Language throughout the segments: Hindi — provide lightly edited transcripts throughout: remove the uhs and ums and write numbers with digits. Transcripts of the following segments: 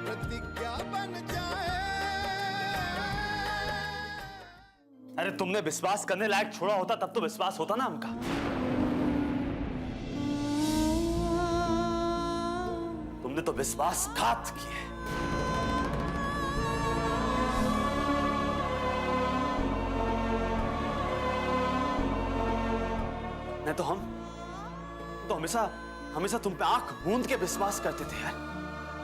प्रतिज्ञा बन जाए। अरे तुमने विश्वास करने लायक छोड़ा होता तब तो विश्वास होता ना हमका। तुमने तो विश्वासघात किए। नहीं तो हम तो हमेशा तुम पे आंख मूंद के विश्वास करते थे यार।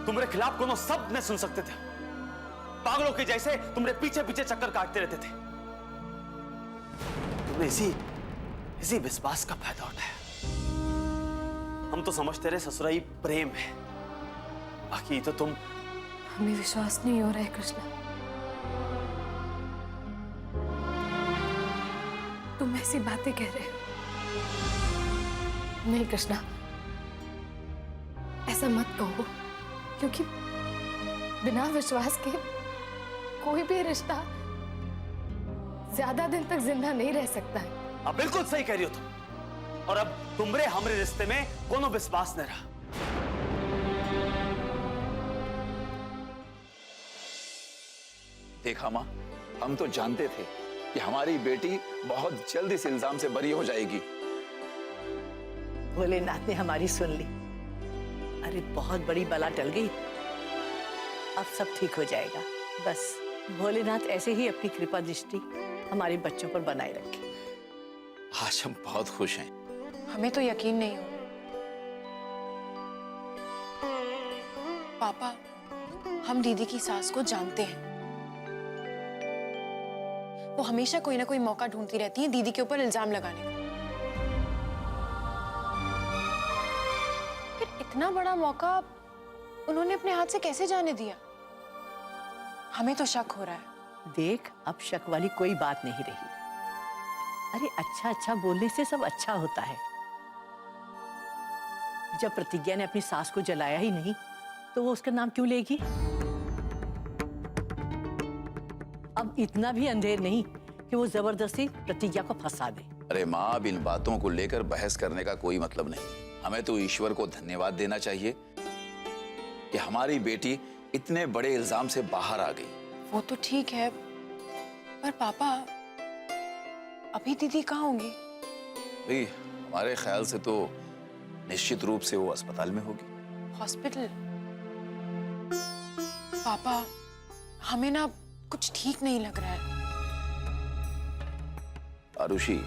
तुम्हारे खिलाफ कोनो शब्द न सुन सकते थे। पागलों के जैसे तुम्हारे पीछे पीछे चक्कर काटते रहते थे। तुमने इसी विश्वास का फायदा उठाया। हम तो समझते रहे ससुराई प्रेम है, बाकी तो तुम। हमें विश्वास नहीं हो रहा है कृष्णा। तुम ऐसी बातें कह रहे हो। नहीं कृष्णा, ऐसा मत कहो, क्योंकि बिना विश्वास के कोई भी रिश्ता ज्यादा दिन तक जिंदा नहीं रह सकता है। अब बिल्कुल सही कह रही हो तुम। और अब तुम्हारे हमरे रिश्ते में कोनो विश्वास न रहा। देखा मां, हम तो जानते थे कि हमारी बेटी बहुत जल्द इस इल्जाम से बरी हो जाएगी। भोलेनाथ ने हमारी सुन ली। अरे बहुत बड़ी बला टल गई। अब सब ठीक हो जाएगा। बस भोलेनाथ ऐसे ही अपनी कृपा दृष्टि हमारे बच्चों पर बनाए रखे। आज हम बहुत खुश हैं। हमें तो यकीन नहीं हो। पापा, हम दीदी की सास को जानते हैं। वो हमेशा कोई ना कोई मौका ढूंढती रहती है दीदी के ऊपर इल्जाम लगाने का। फिर इतना बड़ा मौका उन्होंने अपने हाथ से कैसे जाने दिया? हमें तो शक हो रहा है। देख, अब शक वाली कोई बात नहीं रही। अरे अच्छा बोलने से सब अच्छा होता है। जब प्रतिज्ञा ने अपनी सास को जलाया ही नहीं, तो वो उसका नाम क्यों लेगी? अब इतना भी अंधेर नहीं कि वो जबरदस्ती प्रतिज्ञा को फंसा दे। अरे माँ, अब इन बातों को लेकर बहस करने का कोई मतलब नहीं। हमें तो ईश्वर को धन्यवाद देना चाहिए कि हमारी बेटी इतने बड़े इल्जाम से बाहर आ गई। वो तो ठीक है, पर पापा अभी दीदी कहाँ होंगी? भाई, हमारे ख्याल से तो निश्चित रूप से वो अस्पताल में होगी। हॉस्पिटल? पापा, हमें ना कुछ ठीक नहीं लग रहा है। आरुषि,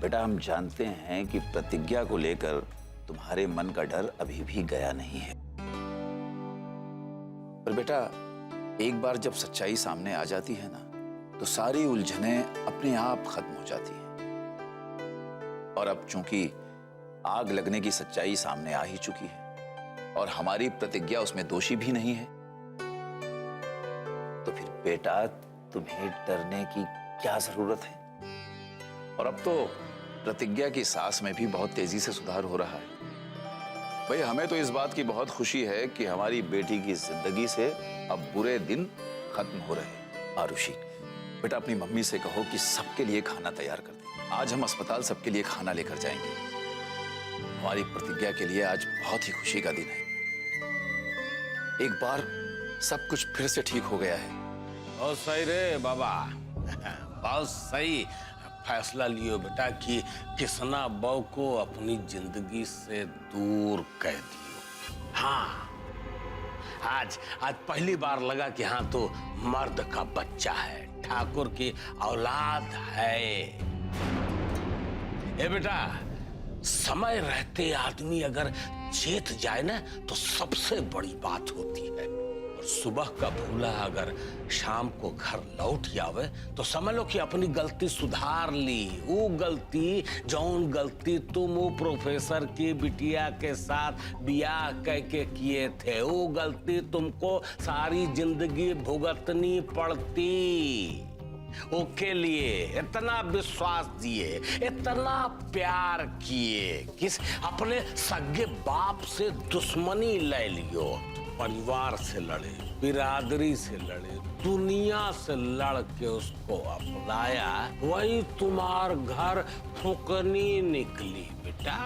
बेटा, हम जानते हैं कि प्रतिज्ञा को लेकर तुम्हारे मन का डर अभी भी गया नहीं है। पर बेटा, एक बार जब सच्चाई सामने आ जाती है ना, तो सारी उलझनें अपने आप खत्म हो जाती हैं। और अब चूंकि आग लगने की सच्चाई सामने आ ही चुकी है और हमारी प्रतिज्ञा उसमें दोषी भी नहीं है, तो फिर बेटा तुम्हें डरने की क्या जरूरत है? और अब तो प्रतिज्ञा की सास में भी बहुत तेजी से सुधार हो रहा है। भाई, हमें तो इस बात की बहुत खुशी है कि हमारी बेटी की जिंदगी से अब बुरे दिन खत्म हो रहे हैं। आरुषि, बेटा, अपनी मम्मी से कहो कि सबके लिए खाना तैयार कर दे। आज हम अस्पताल सबके लिए खाना लेकर जाएंगे। हमारी प्रतिज्ञा के लिए आज बहुत ही खुशी का दिन है। एक बार सब कुछ फिर से ठीक हो गया है। बहुत सही रे बाबा, बहुत सही फैसला लियो बेटा कि किसना बहू को अपनी जिंदगी से दूर कर दियो। हाँ, आज पहली बार लगा कि हाँ, तो मर्द का बच्चा है, ठाकुर की औलाद है। ए बेटा, समय रहते आदमी अगर चेत जाए ना, तो सबसे बड़ी बात होती है। और सुबह का भूला अगर शाम को घर लौट जावे, तो समझ लो कि अपनी गलती सुधार ली। वो गलती, जौन गलती तुम वो प्रोफेसर की बिटिया के साथ बियाह करके किए थे, वो गलती तुमको सारी जिंदगी भुगतनी पड़ती। ओके लिए इतना विश्वास दिए, इतना प्यार किए, किस अपने सगे बाप से दुश्मनी ले लियो, परिवार से लड़े, बिरादरी से लड़े, दुनिया से लड़ के उसको अपनाया, वही तुम्हार घर फुकनी निकली बेटा।